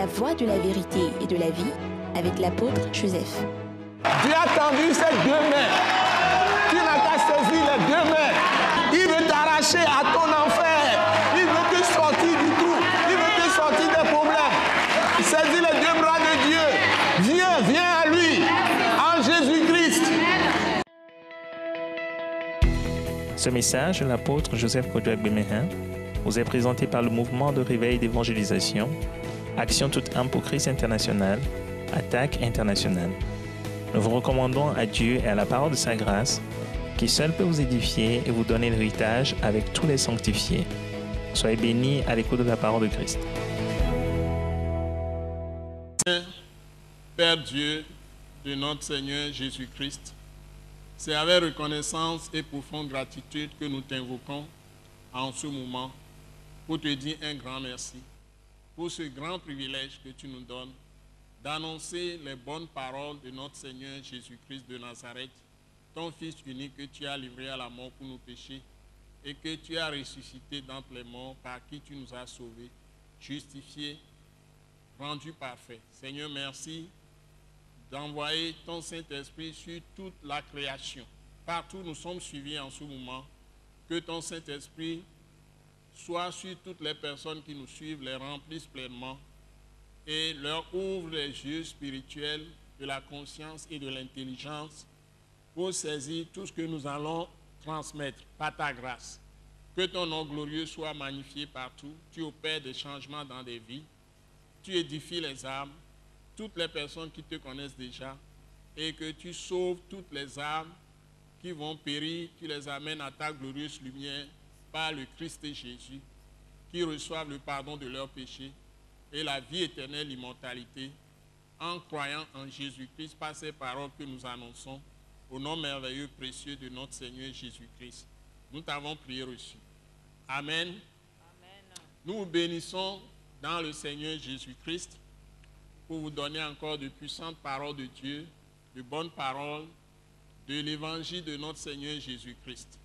la voie de la vérité et de la vie avec l'apôtre Joseph. Dieu a tendu ses deux mains. Tu n'as qu'à saisir les deux mains. Il veut t'arracher à ton enfer. Il veut te sortir du tout. Il veut te sortir des problèmes. Saisis les deux bras de Dieu. Viens à lui, en Jésus-Christ. Ce message de l'apôtre Joseph Kodouak Bemehin vous est présenté par le mouvement de réveil d'évangélisation, Action toute âme pour Christ international, Attaque internationale. Nous vous recommandons à Dieu et à la parole de sa grâce, qui seul peut vous édifier et vous donner l'héritage avec tous les sanctifiés. Soyez bénis à l'écoute de la parole de Christ. Père Dieu de notre Seigneur Jésus-Christ, c'est avec reconnaissance et profonde gratitude que nous t'invoquons en ce moment pour te dire un grand merci pour ce grand privilège que tu nous donnes d'annoncer les bonnes paroles de notre Seigneur Jésus-Christ de Nazareth, ton Fils unique que tu as livré à la mort pour nos péchés et que tu as ressuscité d'entre les morts, par qui tu nous as sauvés, justifiés, rendus parfaits. Seigneur, merci d'envoyer ton Saint-Esprit sur toute la création. Partout où nous sommes suivis en ce moment, que ton Saint-Esprit soit sur toutes les personnes qui nous suivent, les remplisse pleinement et leur ouvre les yeux spirituels de la conscience et de l'intelligence pour saisir tout ce que nous allons transmettre par ta grâce. Que ton nom glorieux soit magnifié partout. Tu opères des changements dans des vies. Tu édifies les âmes, toutes les personnes qui te connaissent déjà, et que tu sauves toutes les âmes qui vont périr, tu les amènes à ta glorieuse lumière par le Christ Jésus, qui reçoivent le pardon de leurs péchés et la vie éternelle, l'immortalité, en croyant en Jésus-Christ par ces paroles que nous annonçons, au nom merveilleux, précieux de notre Seigneur Jésus-Christ. Nous t'avons prié reçu. Amen. Amen. Nous vous bénissons dans le Seigneur Jésus-Christ pour vous donner encore de puissantes paroles de Dieu, de bonnes paroles de l'évangile de notre Seigneur Jésus-Christ.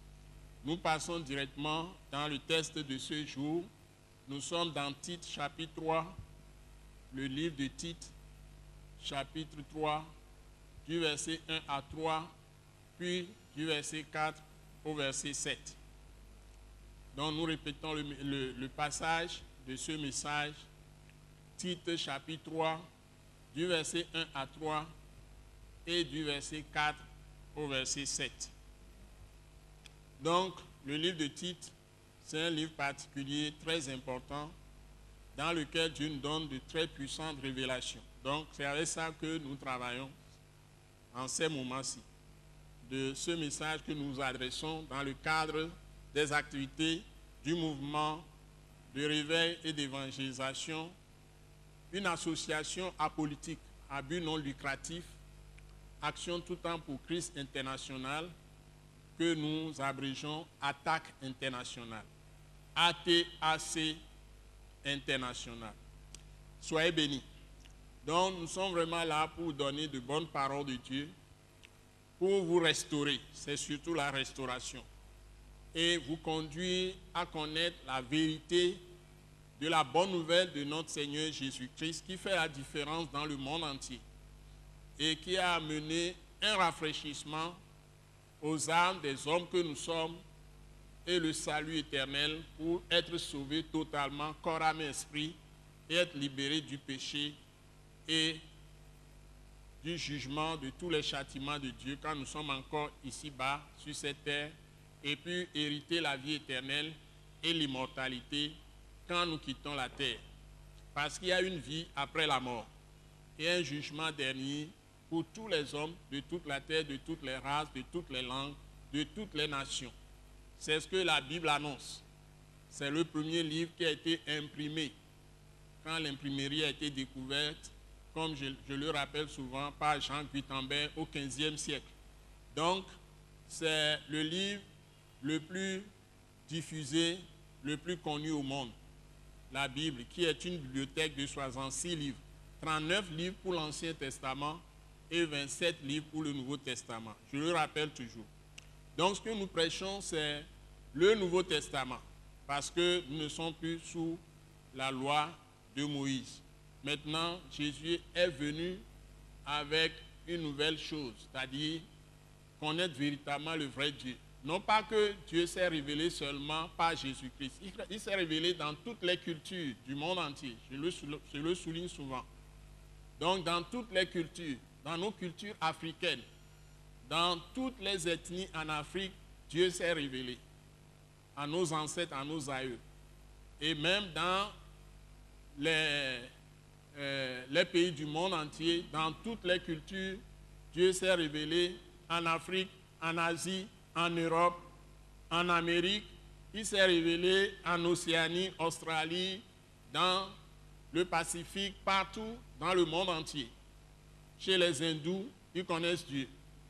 Nous passons directement dans le texte de ce jour. Nous sommes dans Tite chapitre 3, le livre de Tite chapitre 3, du verset 1 à 3, puis du verset 4 au verset 7. Donc nous répétons le passage de ce message. Tite chapitre 3, du verset 1 à 3 et du verset 4 au verset 7. Donc, le livre de Tite, c'est un livre particulier, très important, dans lequel Dieu nous donne de très puissantes révélations. Donc, c'est avec ça que nous travaillons en ces moments-ci, de ce message que nous adressons dans le cadre des activités du mouvement de réveil et d'évangélisation, une association apolitique à but non lucratif, Action tout temps pour Christ international, que nous abrégeons Attaque internationale, ATAC international. Soyez bénis. Donc nous sommes vraiment là pour vous donner de bonnes paroles de Dieu, pour vous restaurer, c'est surtout la restauration, et vous conduire à connaître la vérité de la bonne nouvelle de notre Seigneur Jésus-Christ qui fait la différence dans le monde entier et qui a amené un rafraîchissement aux âmes des hommes que nous sommes et le salut éternel pour être sauvés totalement, corps, âme et esprit, et être libérés du péché et du jugement de tous les châtiments de Dieu quand nous sommes encore ici-bas sur cette terre, et puis hériter la vie éternelle et l'immortalité quand nous quittons la terre. Parce qu'il y a une vie après la mort et un jugement dernier pour tous les hommes de toute la terre, de toutes les races, de toutes les langues, de toutes les nations. C'est ce que la Bible annonce. C'est le premier livre qui a été imprimé quand l'imprimerie a été découverte, comme je le rappelle souvent, par Jean Gutenberg au XVe siècle. Donc, c'est le livre le plus diffusé, le plus connu au monde. La Bible, qui est une bibliothèque de 66 livres, 39 livres pour l'Ancien Testament et 27 livres pour le Nouveau Testament. Je le rappelle toujours. Donc ce que nous prêchons, c'est le Nouveau Testament, parce que nous ne sommes plus sous la loi de Moïse. Maintenant, Jésus est venu avec une nouvelle chose, c'est-à-dire connaître véritablement le vrai Dieu. Non pas que Dieu s'est révélé seulement par Jésus-Christ. Il s'est révélé dans toutes les cultures du monde entier. Je le souligne souvent. Donc dans toutes les cultures, dans nos cultures africaines, dans toutes les ethnies en Afrique, Dieu s'est révélé à nos ancêtres, à nos aïeux. Et même dans les pays du monde entier, dans toutes les cultures, Dieu s'est révélé en Afrique, en Asie, en Europe, en Amérique. Il s'est révélé en Océanie, Australie, dans le Pacifique, partout dans le monde entier. Chez les hindous, ils connaissent Dieu.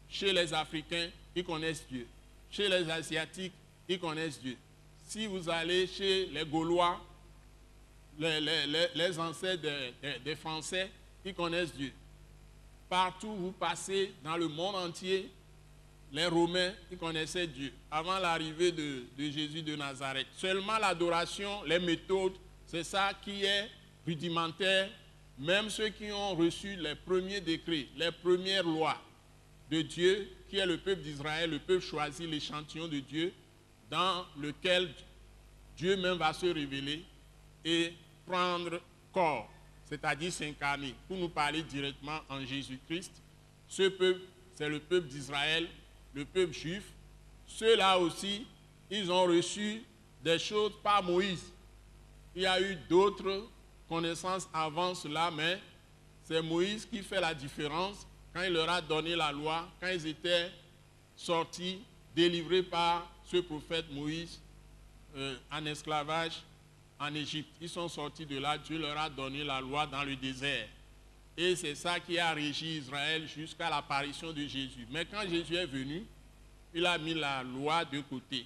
Chez les Africains, ils connaissent Dieu. Chez les Asiatiques, ils connaissent Dieu. Si vous allez chez les Gaulois, les ancêtres des Français, ils connaissent Dieu. Partout où vous passez dans le monde entier, les Romains, ils connaissaient Dieu avant l'arrivée de Jésus de Nazareth. Seulement l'adoration, les méthodes, c'est ça qui est rudimentaire. Même ceux qui ont reçu les premiers décrets, les premières lois de Dieu, qui est le peuple d'Israël, le peuple choisi, l'échantillon de Dieu, dans lequel Dieu même va se révéler et prendre corps, c'est-à-dire s'incarner, pour nous parler directement en Jésus-Christ. Ce peuple, c'est le peuple d'Israël, le peuple juif. Ceux-là aussi, ils ont reçu des choses par Moïse. Il y a eu d'autres connaissances avant cela, mais c'est Moïse qui fait la différence quand il leur a donné la loi, quand ils étaient sortis, délivrés par ce prophète Moïse en esclavage en Égypte. Ils sont sortis de là, Dieu leur a donné la loi dans le désert. Et c'est ça qui a régi Israël jusqu'à l'apparition de Jésus. Mais quand Jésus est venu, il a mis la loi de côté.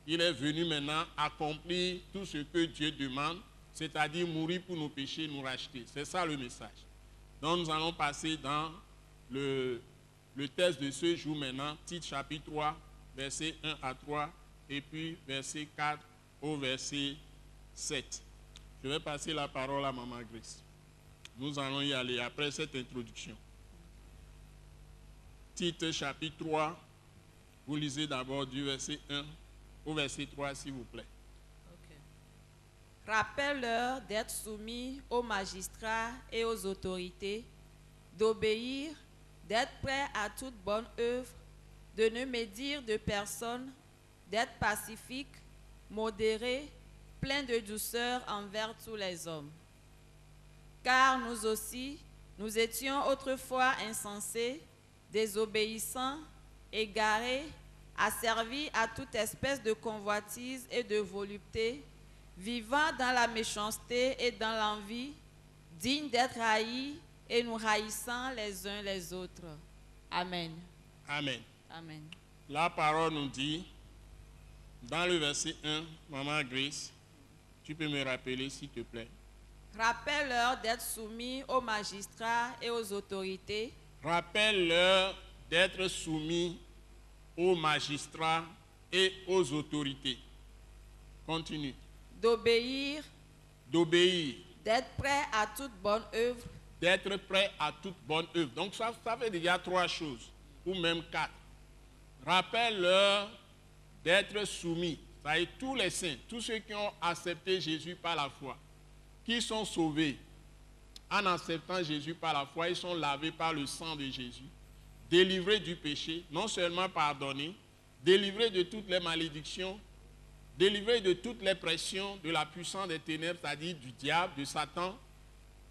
Il est venu maintenant accomplir tout ce que Dieu demande, c'est-à-dire mourir pour nos péchés, nous racheter. C'est ça le message. Donc nous allons passer dans le texte de ce jour maintenant, Tite chapitre 3, versets 1 à 3, et puis verset 4 au verset 7. Je vais passer la parole à Maman Grace. Nous allons y aller après cette introduction. Tite chapitre 3, vous lisez d'abord du verset 1 au verset 3, s'il vous plaît. Rappelle-leur d'être soumis aux magistrats et aux autorités, d'obéir, d'être prêts à toute bonne œuvre, de ne médire de personne, d'être pacifique, modéré, plein de douceur envers tous les hommes. Car nous aussi, nous étions autrefois insensés, désobéissants, égarés, asservis à toute espèce de convoitise et de volupté, vivant dans la méchanceté et dans l'envie, dignes d'être haïs et nous haïssant les uns les autres. Amen. Amen. Amen. La parole nous dit, dans le verset 1, Maman Grace, tu peux me rappeler s'il te plaît. Rappelle-leur d'être soumis aux magistrats et aux autorités. Rappelle-leur d'être soumis aux magistrats et aux autorités. Continue. D'obéir. D'obéir. D'être prêt à toute bonne œuvre. D'être prêt à toute bonne œuvre. Donc ça fait déjà 3 choses, ou même 4. Rappelle-leur d'être soumis. Ça y est, tous les saints, tous ceux qui ont accepté Jésus par la foi, qui sont sauvés en acceptant Jésus par la foi, ils sont lavés par le sang de Jésus, délivrés du péché, non seulement pardonnés, délivrés de toutes les malédictions, délivrés de toutes les pressions de la puissance des ténèbres, c'est-à-dire du diable, de Satan,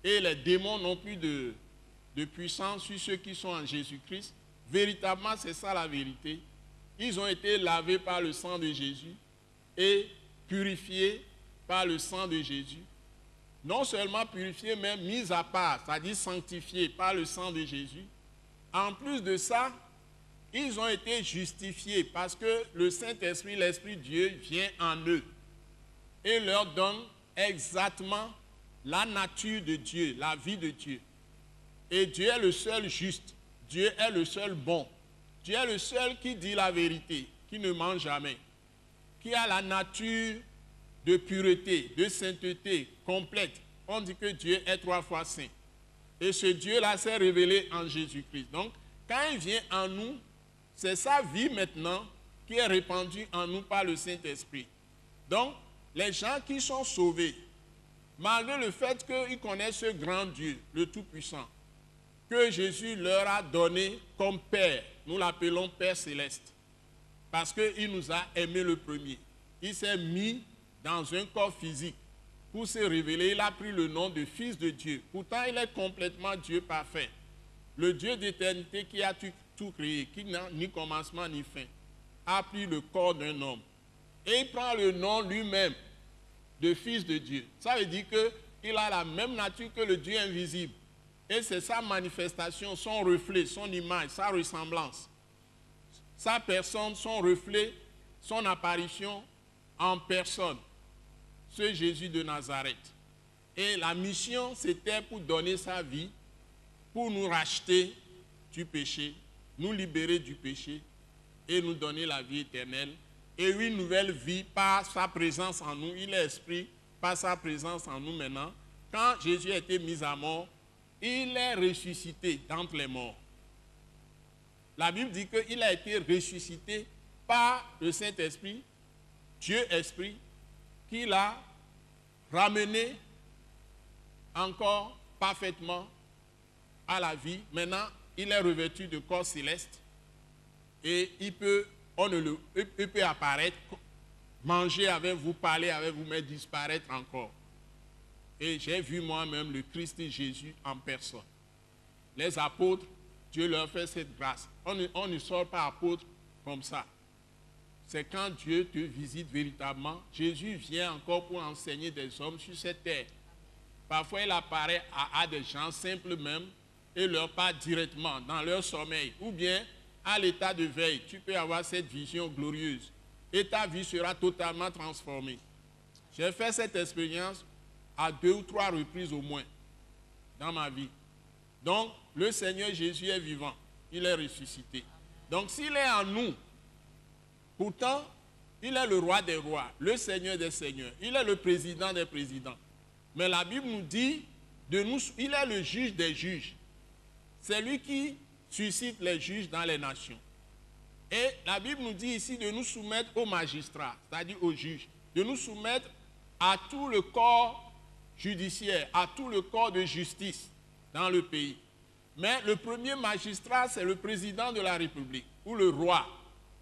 et les démons n'ont plus de puissance sur ceux qui sont en Jésus-Christ. Véritablement, c'est ça la vérité. Ils ont été lavés par le sang de Jésus et purifiés par le sang de Jésus. Non seulement purifiés, mais mis à part, c'est-à-dire sanctifiés par le sang de Jésus. En plus de ça, ils ont été justifiés parce que le Saint-Esprit, l'Esprit de Dieu vient en eux et leur donne exactement la nature de Dieu, la vie de Dieu. Et Dieu est le seul juste, Dieu est le seul bon, Dieu est le seul qui dit la vérité, qui ne ment jamais, qui a la nature de pureté, de sainteté complète, on dit que Dieu est 3 fois saint. Et ce Dieu-là s'est révélé en Jésus-Christ. Donc, quand il vient en nous, c'est sa vie maintenant qui est répandue en nous par le Saint-Esprit. Donc, les gens qui sont sauvés, malgré le fait qu'ils connaissent ce grand Dieu, le Tout-Puissant, que Jésus leur a donné comme Père, nous l'appelons Père Céleste, parce qu'il nous a aimés le premier. Il s'est mis dans un corps physique pour se révéler. Il a pris le nom de Fils de Dieu. Pourtant, il est complètement Dieu parfait. Le Dieu d'éternité qui a tout créé, qui n'a ni commencement ni fin, a pris le corps d'un homme. Et il prend le nom lui-même de Fils de Dieu. Ça veut dire qu'il a la même nature que le Dieu invisible. Et c'est sa manifestation, son reflet, son image, sa ressemblance. Sa personne, son reflet, son apparition en personne. Ce Jésus de Nazareth. Et la mission, c'était pour donner sa vie, pour nous racheter du péché, nous libérer du péché et nous donner la vie éternelle. Et une nouvelle vie par sa présence en nous. Il est esprit par sa présence en nous maintenant. Quand Jésus a été mis à mort, il est ressuscité d'entre les morts. La Bible dit qu'il a été ressuscité par le Saint-Esprit, Dieu Esprit, qui l'a ramené encore parfaitement à la vie. Maintenant, il est revêtu de corps céleste et il peut apparaître, manger avec vous, parler avec vous, mais disparaître encore. Et j'ai vu moi-même le Christ Jésus en personne. Les apôtres, Dieu leur fait cette grâce. On ne sort pas apôtre comme ça. C'est quand Dieu te visite véritablement. Jésus vient encore pour enseigner des hommes sur cette terre. Parfois, il apparaît à des gens simples même et leur parle directement dans leur sommeil. Ou bien, à l'état de veille, tu peux avoir cette vision glorieuse. Et ta vie sera totalement transformée. J'ai fait cette expérience à 2 ou 3 reprises au moins dans ma vie. Donc, le Seigneur Jésus est vivant. Il est ressuscité. Donc, s'il est en nous, pourtant, il est le roi des rois, le Seigneur des seigneurs. Il est le président des présidents. Mais la Bible nous dit, il est le juge des juges. C'est lui qui suscite les juges dans les nations. Et la Bible nous dit ici de nous soumettre aux magistrats, c'est-à-dire aux juges, de nous soumettre à tout le corps judiciaire, à tout le corps de justice dans le pays. Mais le premier magistrat, c'est le président de la République, ou le roi,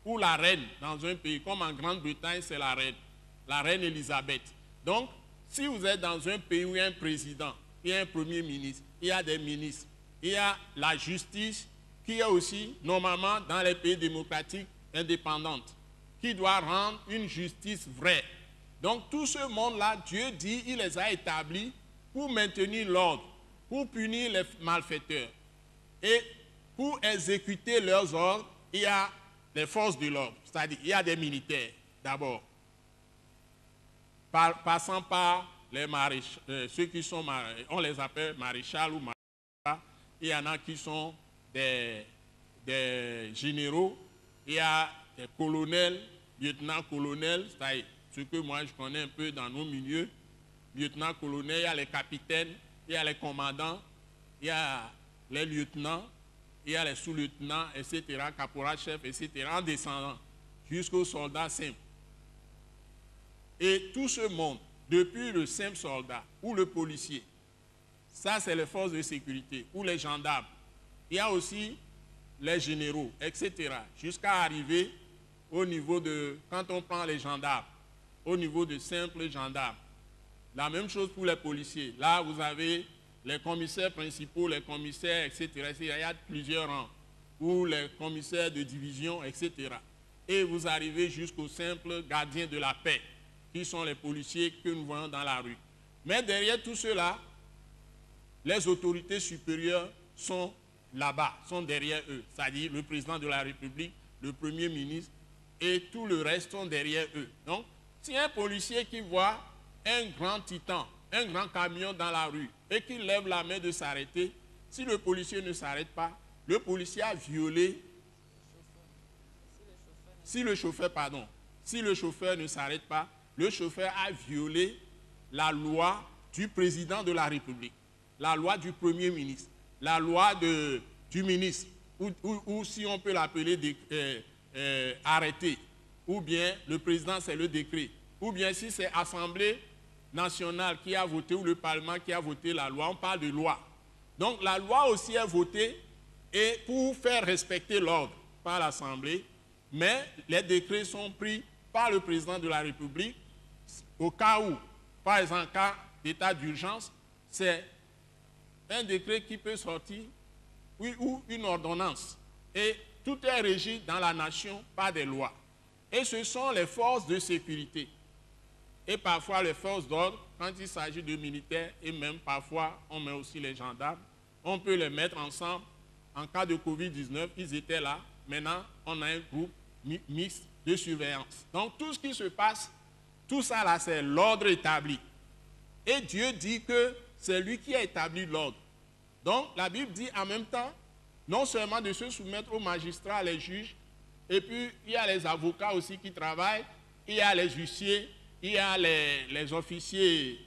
ou la reine dans un pays. Comme en Grande-Bretagne, c'est la reine Élisabeth. Donc, si vous êtes dans un pays où il y a un président, il y a un premier ministre, il y a des ministres, il y a la justice, qui est aussi, normalement, dans les pays démocratiques indépendants, qui doit rendre une justice vraie. Donc, tout ce monde-là, Dieu dit, il les a établis pour maintenir l'ordre, pour punir les malfaiteurs. Et pour exécuter leurs ordres, il y a les forces de l'ordre, c'est-à-dire il y a des militaires d'abord, passant par les maréchaux, ceux qui sont, on les appelle maréchal ou maréchal. Il y en a qui sont des généraux, il y a des colonels, lieutenants-colonels, c'est-à-dire ce que moi je connais un peu dans nos milieux, lieutenants-colonels, il y a les capitaines, il y a les commandants, il y a les lieutenants, il y a les sous-lieutenants, etc., caporal-chef, etc., en descendant jusqu'aux soldats simples. Et tout ce monde, depuis le simple soldat ou le policier, ça c'est les forces de sécurité, ou les gendarmes. Il y a aussi les généraux, etc., jusqu'à arriver au niveau de, quand on prend les gendarmes, au niveau de simples gendarmes. La même chose pour les policiers. Là, vous avez les commissaires principaux, les commissaires, etc., il y a plusieurs rangs, ou les commissaires de division, etc. Et vous arrivez jusqu'aux simples gardiens de la paix, qui sont les policiers que nous voyons dans la rue. Mais derrière tout cela, les autorités supérieures sont là-bas, sont derrière eux, c'est-à-dire le président de la République, le premier ministre, et tout le reste sont derrière eux. Donc, si un policier qui voit un grand titan, un grand camion dans la rue, et qu'il lève la main de s'arrêter, si le policier ne s'arrête pas, le policier a violé, si le chauffeur ne s'arrête pas, le chauffeur a violé la loi du président de la République, la loi du Premier ministre, la loi du ministre, ou si on peut l'appeler arrêté, ou bien le président c'est le décret, ou bien si c'est l'Assemblée nationale qui a voté ou le Parlement qui a voté la loi, on parle de loi. Donc la loi aussi est votée et pour faire respecter l'ordre par l'Assemblée, mais les décrets sont pris par le président de la République au cas où, par exemple, en cas d'état d'urgence, c'est un décret qui peut sortir ou une ordonnance. Et tout est régi dans la nation par des lois. Et ce sont les forces de sécurité. Et parfois les forces d'ordre, quand il s'agit de militaires, et même parfois on met aussi les gendarmes, on peut les mettre ensemble. En cas de Covid-19, ils étaient là. Maintenant, on a un groupe mixte de surveillance. Donc tout ce qui se passe, tout ça là, c'est l'ordre établi. Et Dieu dit que c'est lui qui a établi l'ordre. Donc la Bible dit en même temps, non seulement de se soumettre aux magistrats, les juges, et puis il y a les avocats aussi qui travaillent, il y a les huissiers, il y a les officiers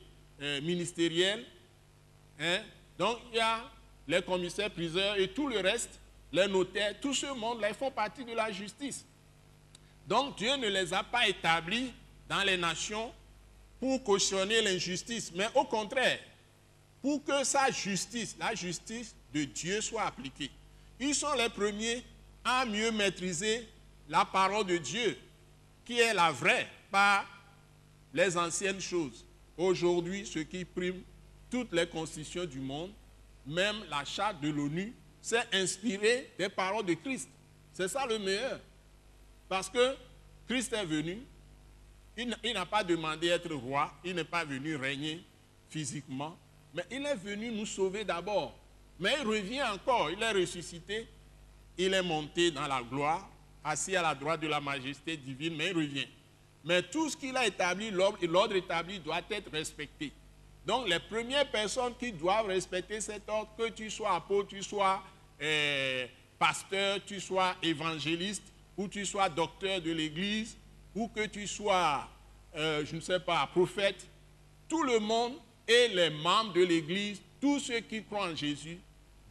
ministériels, hein? Donc il y a les commissaires priseurs et tout le reste, les notaires, tout ce monde-là, ils font partie de la justice. Donc Dieu ne les a pas établis dans les nations pour cautionner l'injustice, mais au contraire, pour que sa justice, la justice de Dieu soit appliquée. Ils sont les premiers à mieux maîtriser la parole de Dieu, qui est la vraie, pas les anciennes choses. Aujourd'hui, ce qui prime toutes les constitutions du monde, même la charte de l'ONU, c'est inspiré des paroles de Christ. C'est ça le meilleur. Parce que Christ est venu, il n'a pas demandé d'être roi, il n'est pas venu régner physiquement, mais il est venu nous sauver d'abord. Mais il revient encore, il est ressuscité, il est monté dans la gloire, assis à la droite de la majesté divine, mais il revient. Mais tout ce qu'il a établi, l'ordre établi doit être respecté. Donc les premières personnes qui doivent respecter cet ordre, que tu sois apôtre, tu sois pasteur, tu sois évangéliste, ou tu sois docteur de l'Église, ou que tu sois, je ne sais pas, prophète, tout le monde et les membres de l'Église, tous ceux qui croient en Jésus,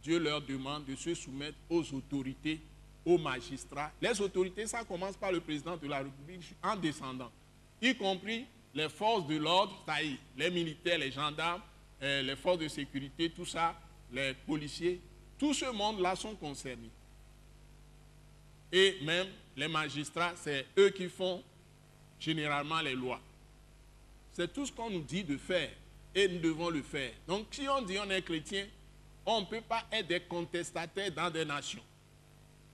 Dieu leur demande de se soumettre aux autorités, aux magistrats. Les autorités, ça commence par le président de la République en descendant, y compris les forces de l'ordre, ça y est, les militaires, les gendarmes, les forces de sécurité, tout ça, les policiers, tout ce monde-là sont concernés. Et même les magistrats, c'est eux qui font généralement les lois. C'est tout ce qu'on nous dit de faire et nous devons le faire. Donc si on dit on est chrétien, on ne peut pas être des contestataires dans des nations.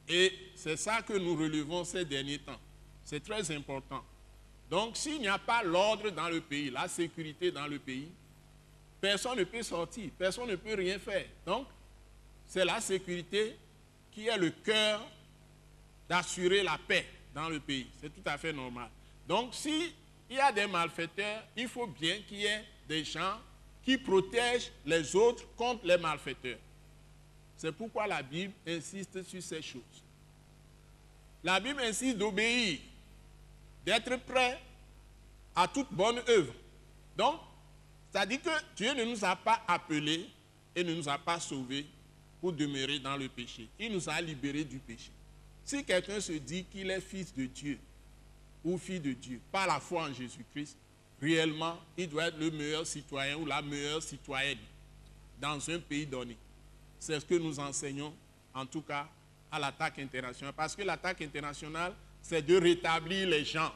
Et c'est ça que nous relevons ces derniers temps. C'est très important. Donc s'il n'y a pas l'ordre dans le pays, la sécurité dans le pays, personne ne peut sortir, personne ne peut rien faire. Donc c'est la sécurité qui est le cœur d'assurer la paix dans le pays. C'est tout à fait normal. Donc s'il y a des malfaiteurs, il faut bien qu'il y ait des gens qui protègent les autres contre les malfaiteurs. C'est pourquoi la Bible insiste sur ces choses. La Bible insiste d'obéir, d'être prêt à toute bonne œuvre. Donc, c'est-à-dire que Dieu ne nous a pas appelés et ne nous a pas sauvés pour demeurer dans le péché. Il nous a libérés du péché. Si quelqu'un se dit qu'il est fils de Dieu ou fille de Dieu par la foi en Jésus-Christ, réellement, il doit être le meilleur citoyen ou la meilleure citoyenne dans un pays donné. C'est ce que nous enseignons, en tout cas, à l'attaque internationale. Parce que l'attaque internationale, c'est de rétablir les gens.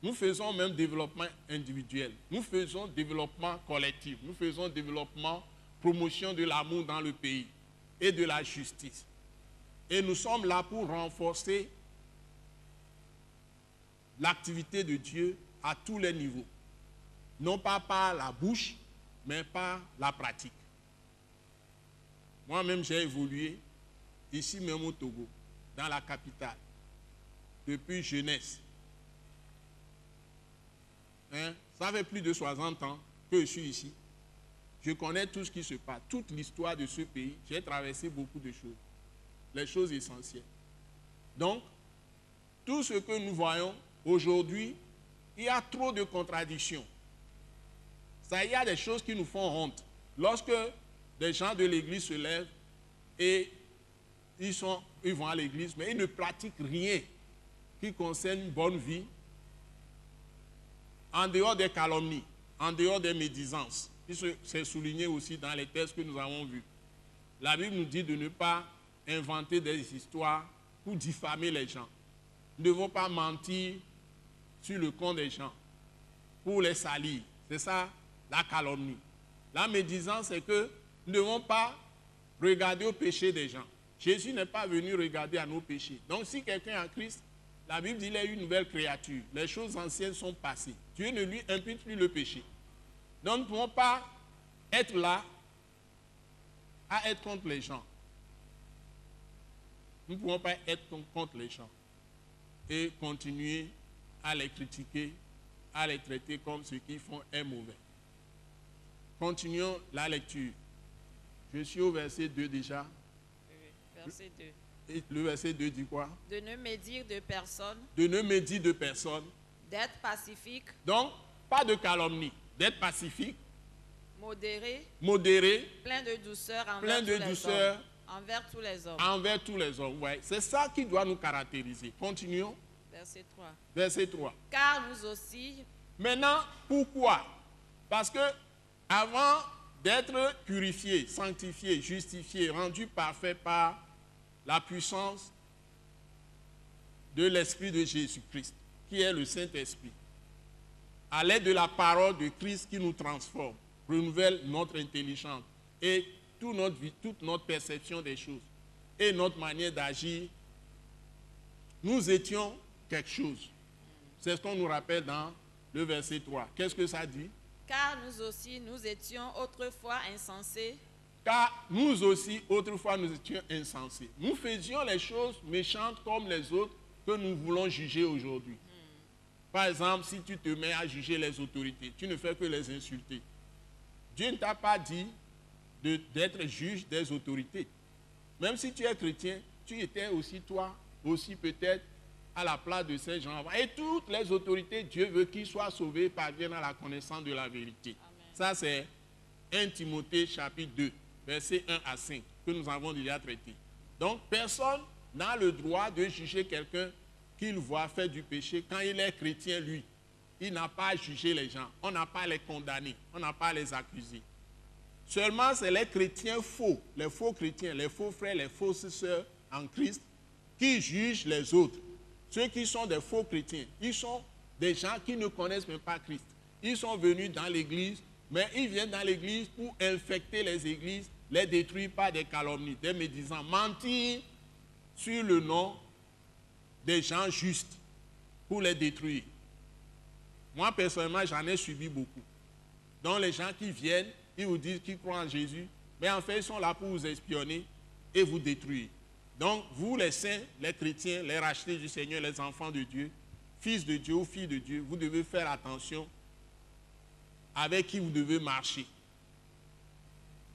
Nous faisons même développement individuel. Nous faisons développement collectif. Nous faisons développement, promotion de l'amour dans le pays et de la justice. Et nous sommes là pour renforcer l'activité de Dieu à tous les niveaux. Non pas par la bouche, mais par la pratique. Moi-même, j'ai évolué ici même au Togo, dans la capitale, depuis jeunesse. Ça fait plus de 60 ans que je suis ici. Je connais tout ce qui se passe, toute l'histoire de ce pays. J'ai traversé beaucoup de choses, les choses essentielles. Donc, tout ce que nous voyons aujourd'hui, il y a trop de contradictions. Ça, il y a des choses qui nous font honte. Lorsque des gens de l'église se lèvent et ils vont à l'église, mais ils ne pratiquent rien qui concerne une bonne vie, en dehors des calomnies, en dehors des médisances. C'est souligné aussi dans les textes que nous avons vus. La Bible nous dit de ne pas inventer des histoires pour diffamer les gens. Nous ne devons pas mentir sur le compte des gens pour les salir. C'est ça la calomnie. La médisance, c'est que nous ne devons pas regarder au péché des gens. Jésus n'est pas venu regarder à nos péchés. Donc si quelqu'un est en Christ, la Bible dit qu'il est une nouvelle créature. Les choses anciennes sont passées. Dieu ne lui impute plus le péché. Donc nous ne pouvons pas être là à être contre les gens. Nous ne pouvons pas être contre les gens et continuer à les critiquer, à les traiter comme ce qu'ils font est mauvais. Continuons la lecture. Je suis au verset 2 déjà. Verset 2. Et le verset 2 dit quoi? De ne médire de personne. De ne médire de personne. D'être pacifique. Donc, pas de calomnie. D'être pacifique. Modéré. Modéré. Plein de douceur envers tous les hommes. Envers tous les hommes, ouais. C'est ça qui doit nous caractériser. Continuons. Verset 3. Verset 3. Car nous aussi. Maintenant, pourquoi? Parce que avant d'être purifié, sanctifié, justifié, rendu parfait par la puissance de l'Esprit de Jésus-Christ, qui est le Saint-Esprit, à l'aide de la parole de Christ qui nous transforme, renouvelle notre intelligence et toute notre perception des choses et notre manière d'agir, nous étions quelque chose. C'est ce qu'on nous rappelle dans le verset 3. Qu'est-ce que ça dit? Car nous aussi, nous étions autrefois insensés. Car nous aussi, autrefois, nous étions insensés. Nous faisions les choses méchantes comme les autres que nous voulons juger aujourd'hui. Par exemple, si tu te mets à juger les autorités, tu ne fais que les insulter. Dieu ne t'a pas dit d'être juge des autorités. Même si tu es chrétien, tu étais aussi toi, aussi peut-être à la place de ces gens avant. Et toutes les autorités, Dieu veut qu'ils soient sauvés et parviennent à la connaissance de la vérité. Amen. Ça, c'est 1 Timothée chapitre 2, versets 1 à 5, que nous avons déjà traité. Donc, personne n'a le droit de juger quelqu'un qu'il voit faire du péché quand il est chrétien, lui. Il n'a pas à juger les gens. On n'a pas à les condamner. On n'a pas à les accuser. Seulement, c'est les chrétiens faux, les faux chrétiens, les faux frères, les fausses sœurs en Christ qui jugent les autres. Ceux qui sont des faux chrétiens, ils sont des gens qui ne connaissent même pas Christ. Ils sont venus dans l'église, mais ils viennent dans l'église pour infecter les églises, les détruire par des calomnies, des médisants, mentir sur le nom des gens justes pour les détruire. Moi, personnellement, j'en ai subi beaucoup. Donc, les gens qui viennent, ils vous disent qu'ils croient en Jésus, mais en fait, ils sont là pour vous espionner et vous détruire. Donc, vous, les saints, les chrétiens, les rachetés du Seigneur, les enfants de Dieu, fils de Dieu ou filles de Dieu, vous devez faire attention avec qui vous devez marcher.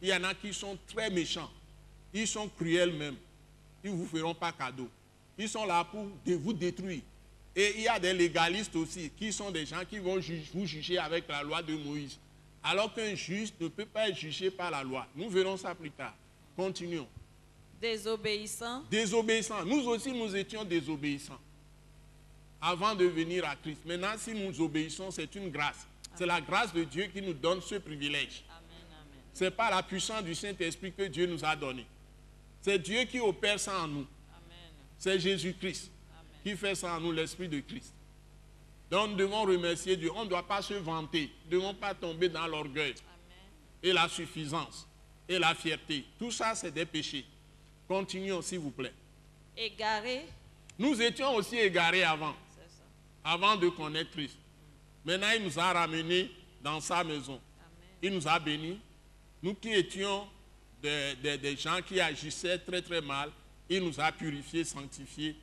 Il y en a qui sont très méchants. Ils sont cruels même. Ils ne vous feront pas cadeau. Ils sont là pour vous détruire. Et il y a des légalistes aussi, qui sont des gens qui vont vous juger avec la loi de Moïse. Alors qu'un juge ne peut pas être jugé par la loi. Nous verrons ça plus tard. Continuons. Désobéissants. Désobéissants. Nous aussi, nous étions désobéissants avant de venir à Christ. Maintenant, si nous obéissons, c'est une grâce. C'est la grâce de Dieu qui nous donne ce privilège. Ce n'est pas la puissance du Saint-Esprit que Dieu nous a donné. C'est Dieu qui opère ça en nous. C'est Jésus-Christ qui fait ça en nous, l'Esprit de Christ. Donc, nous devons remercier Dieu. On ne doit pas se vanter. Nous ne devons pas tomber dans l'orgueil et la suffisance et la fierté. Tout ça, c'est des péchés. Continuons, s'il vous plaît. Égarés. Nous étions aussi égarés avant de connaître Christ. Maintenant, il nous a ramenés dans sa maison. Amen. Il nous a bénis. Nous qui étions des gens qui agissaient très très mal, il nous a purifiés, sanctifiés,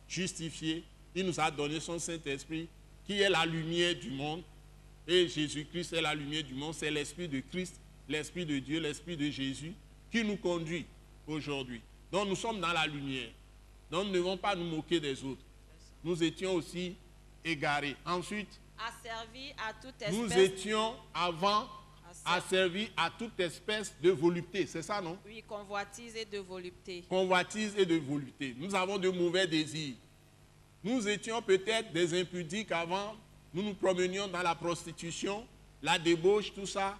justifiés. Il nous a donné son Saint-Esprit qui est la lumière du monde. Et Jésus-Christ est la lumière du monde. C'est l'Esprit de Christ, l'Esprit de Dieu, l'Esprit de Jésus qui nous conduit aujourd'hui. Donc nous sommes dans la lumière. Donc nous ne devons pas nous moquer des autres. Nous étions aussi égarés. Ensuite, asservis à toute espèce. Nous étions avant a servi à toute espèce de volupté. C'est ça, non? Oui, convoitise et de volupté. Convoitise et de volupté. Nous avons de mauvais désirs. Nous étions peut-être des impudiques avant. Nous nous promenions dans la prostitution, la débauche, tout ça,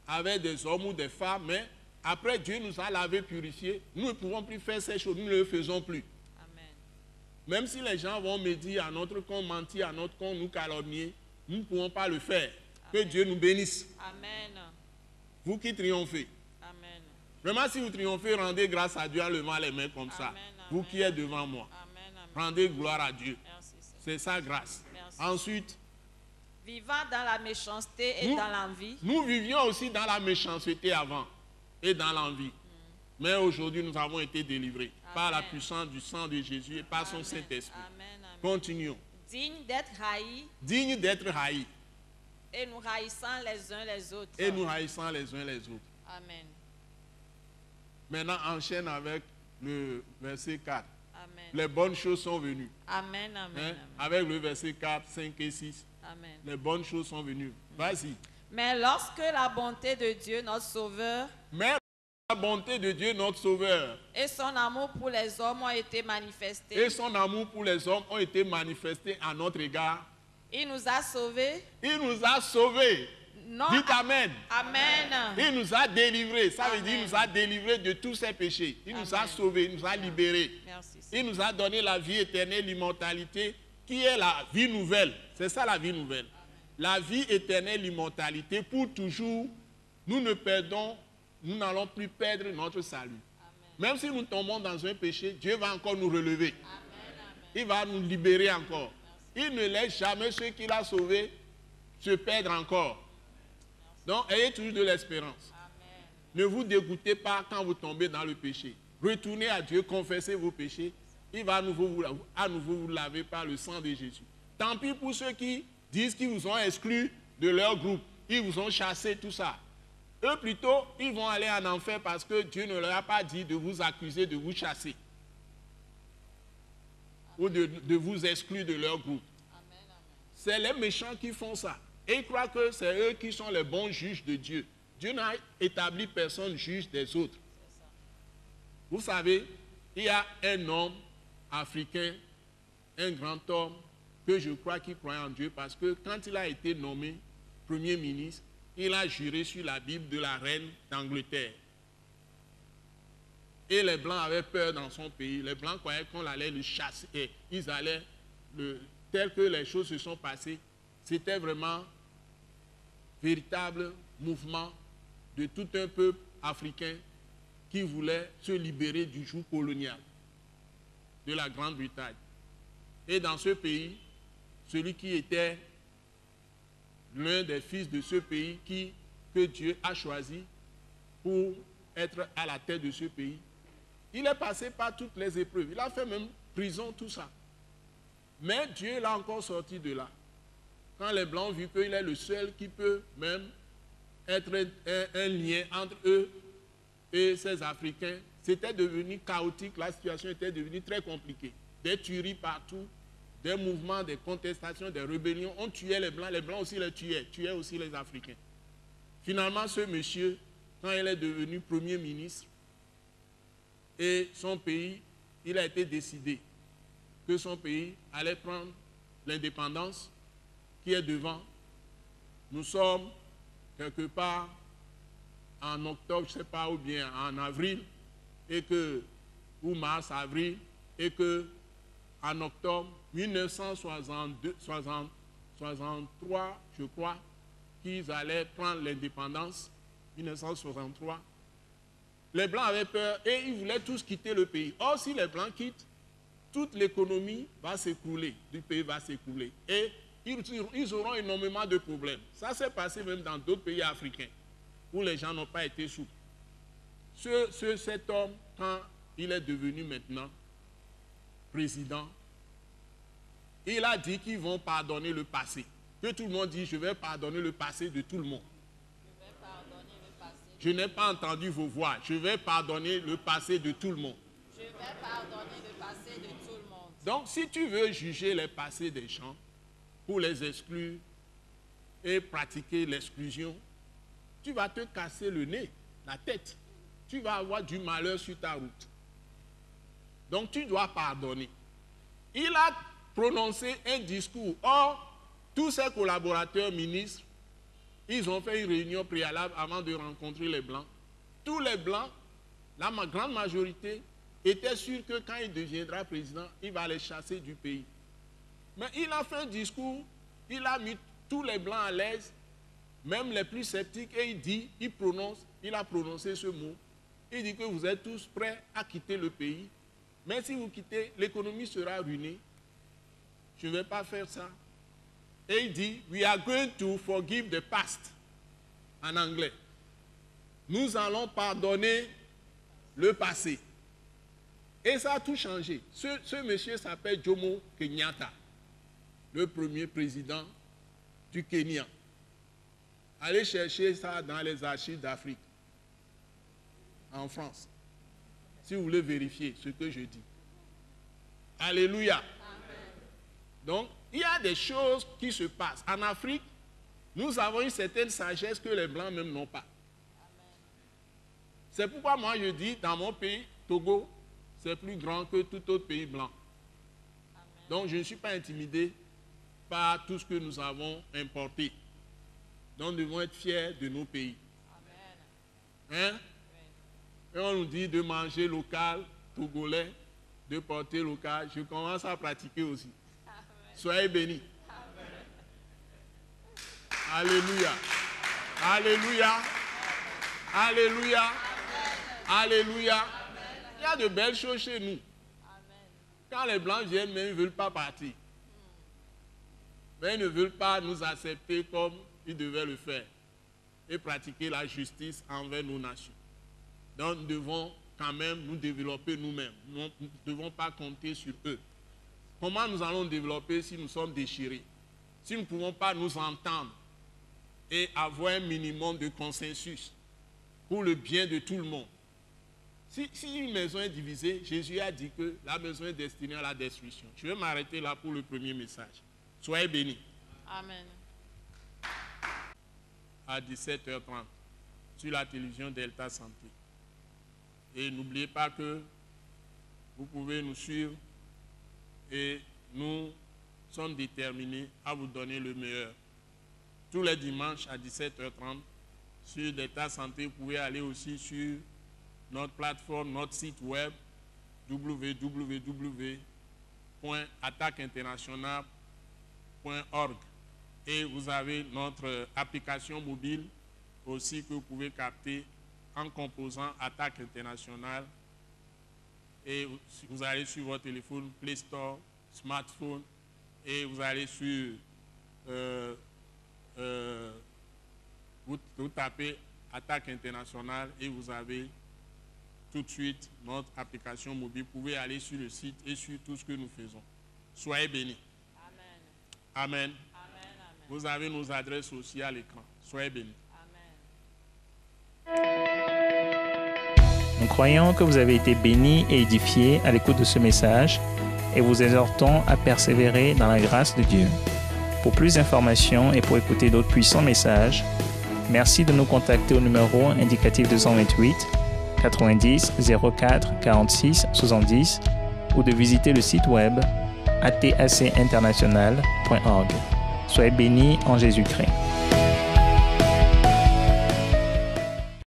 avec des hommes ou des femmes. Mais après, Dieu nous a lavés, purifiés. Nous ne pouvons plus faire ces choses. Nous ne le faisons plus. Amen. Même si les gens vont médire à notre compte, mentir à notre compte, nous calomnier, nous ne pouvons pas le faire. Que Dieu nous bénisse. Amen. Vous qui triomphez. Amen. Vraiment, si vous triomphez, rendez grâce à Dieu en levant les mains comme ça. Amen, Vous amen, qui êtes devant moi. Amen, amen. Rendez gloire à Dieu. Merci, Seigneur. C'est sa grâce. Merci. Ensuite, Vivant dans la méchanceté et Nous- dans l'envie. nous vivions aussi dans la méchanceté avant et dans l'envie. Mais aujourd'hui, nous avons été délivrés par la Amen. puissance du sang de Jésus et par son Amen, Saint-Esprit. Amen, amen. Continuons. Digne d'être haïs Dignes d'être haïs et nous haïssant les uns les autres. et nous haïssant les uns les autres. Amen. Maintenant, enchaîne avec le verset 4. Amen. Les bonnes choses sont venues. Amen, amen, Hein? amen. Avec le verset 4, 5 et 6, Amen. les bonnes choses sont venues. Vas-y. Mais lorsque la bonté de Dieu, notre Sauveur, Mais la bonté de Dieu, notre Sauveur, et son amour pour les hommes ont été manifestés, et son amour pour les hommes ont été manifestés à notre égard, il nous a sauvés. il nous a sauvés. Non, Dites Amen. Amen. Il nous a délivrés. Ça veut dire Amen. qu'il nous a délivrés de tous ses péchés. Il nous a Amen. sauvés, il nous a libérés. Merci. Il nous a donné la vie éternelle, l'immortalité, qui est la vie nouvelle. C'est ça la vie nouvelle. La vie éternelle, l'immortalité, pour toujours, nous ne perdons, nous n'allons plus perdre notre salut. Même si nous tombons dans un péché, Dieu va encore nous relever. Il va nous libérer encore. Il ne laisse jamais ceux qu'il a sauvés se perdre encore. Donc, ayez toujours de l'espérance. Ne vous dégoûtez pas quand vous tombez dans le péché. Retournez à Dieu, confessez vos péchés. Il va à nouveau vous laver par le sang de Jésus. Tant pis pour ceux qui disent qu'ils vous ont exclus de leur groupe. Ils vous ont chassé, tout ça. Eux, plutôt, ils vont aller en enfer parce que Dieu ne leur a pas dit de vous accuser, de vous chasser. Ou de vous exclure de leur groupe. C'est les méchants qui font ça. Et ils croient que c'est eux qui sont les bons juges de Dieu. Dieu n'a établi personne juge des autres. Vous savez, il y a un homme africain, un grand homme, que je crois qu'il croyait en Dieu parce que quand il a été nommé Premier ministre, il a juré sur la Bible de la reine d'Angleterre. Et les Blancs avaient peur dans son pays. Les Blancs croyaient qu'on allait le chasser. Et ils allaient, tel que les choses se sont passées, c'était vraiment véritable mouvement de tout un peuple africain qui voulait se libérer du joug colonial de la Grande-Bretagne. Et dans ce pays, celui qui était l'un des fils de ce pays que Dieu a choisi pour être à la tête de ce pays, il est passé par toutes les épreuves. Il a fait même prison, tout ça. Mais Dieu l'a encore sorti de là. Quand les Blancs ont vu qu'il est le seul qui peut même être un lien entre eux et ces Africains, c'était devenu chaotique, la situation était devenue très compliquée. Des tueries partout, des mouvements, des contestations, des rébellions. On tuait les Blancs aussi les tuaient aussi les Africains. Finalement, ce monsieur, quand il est devenu Premier ministre, et son pays, il a été décidé que son pays allait prendre l'indépendance qui est devant. Nous sommes quelque part en octobre, je ne sais pas, ou bien en avril, ou mars, avril, et que en octobre 1963, je crois, qu'ils allaient prendre l'indépendance, 1963. Les Blancs avaient peur et ils voulaient tous quitter le pays. Or, si les Blancs quittent, toute l'économie va s'écrouler, du pays va s'écrouler. Et ils auront énormément de problèmes. Ça s'est passé même dans d'autres pays africains, où les gens n'ont pas été souples. Cet homme, quand il est devenu maintenant président, il a dit qu'ils vont pardonner le passé. Que tout le monde dit, je vais pardonner le passé de tout le monde. Je n'ai pas entendu vos voix. Je vais pardonner le passé de tout le monde. Je vais pardonner le passé de tout le monde. Donc, si tu veux juger les passés des gens pour les exclure et pratiquer l'exclusion, tu vas te casser le nez, la tête. Tu vas avoir du malheur sur ta route. Donc tu dois pardonner. Il a prononcé un discours. Or, tous ses collaborateurs ministres, ils ont fait une réunion préalable avant de rencontrer les Blancs. Tous les Blancs, la grande majorité, étaient sûrs que quand il deviendra président, il va les chasser du pays. Mais il a fait un discours, il a mis tous les Blancs à l'aise, même les plus sceptiques, et il a prononcé ce mot. Il dit que vous êtes tous prêts à quitter le pays. Mais si vous quittez, l'économie sera ruinée. Je ne vais pas faire ça. Et il dit, we are going to forgive the past. En anglais. Nous allons pardonner le passé. Et ça a tout changé. Ce monsieur s'appelle Jomo Kenyatta, le premier président du Kenya. Allez chercher ça dans les archives d'Afrique, en France, si vous voulez vérifier ce que je dis. Alléluia. Amen. Donc, il y a des choses qui se passent. En Afrique, nous avons une certaine sagesse que les Blancs même n'ont pas. C'est pourquoi moi je dis, dans mon pays, Togo, c'est plus grand que tout autre pays blanc. Amen. Donc je ne suis pas intimidé par tout ce que nous avons importé. Donc nous devons être fiers de nos pays. Amen. Hein? Et on nous dit de manger local, togolais, de porter local. Je commence à pratiquer aussi. Amen. Soyez bénis. Amen. Alléluia. Alléluia. Alléluia. Alléluia. Il y a de belles choses chez nous. Amen. Quand les Blancs viennent, mais ils ne veulent pas partir. Mais ils ne veulent pas nous accepter comme ils devaient le faire et pratiquer la justice envers nos nations. Donc nous devons quand même nous développer nous-mêmes. Nous ne devons pas compter sur eux. Comment nous allons développer si nous sommes déchirés? Si nous ne pouvons pas nous entendre et avoir un minimum de consensus pour le bien de tout le monde. Si une maison est divisée, Jésus a dit que la maison est destinée à la destruction. Je vais m'arrêter là pour le premier message. Soyez bénis. Amen. À 17h30, sur la télévision Delta Santé. Et n'oubliez pas que vous pouvez nous suivre et nous sommes déterminés à vous donner le meilleur. Tous les dimanches à 17h30, sur Delta Santé, vous pouvez aller aussi sur notre plateforme, notre site web www.attaqueinternational.org et vous avez notre application mobile aussi que vous pouvez capter en composant Attaque Internationale et vous allez sur votre téléphone Play Store, smartphone et vous allez sur vous tapez Attaque Internationale et vous avez tout de suite notre application mobile. Vous pouvez aller sur le site et sur tout ce que nous faisons. Soyez bénis. Amen. Amen. Amen. Vous avez nos adresses aussi à l'écran. Soyez bénis. Nous croyons que vous avez été bénis et édifiés à l'écoute de ce message et vous exhortons à persévérer dans la grâce de Dieu. Pour plus d'informations et pour écouter d'autres puissants messages, merci de nous contacter au numéro indicatif 228 90 04 46 70 ou de visiter le site web atacinternational.org. Soyez bénis en Jésus-Christ.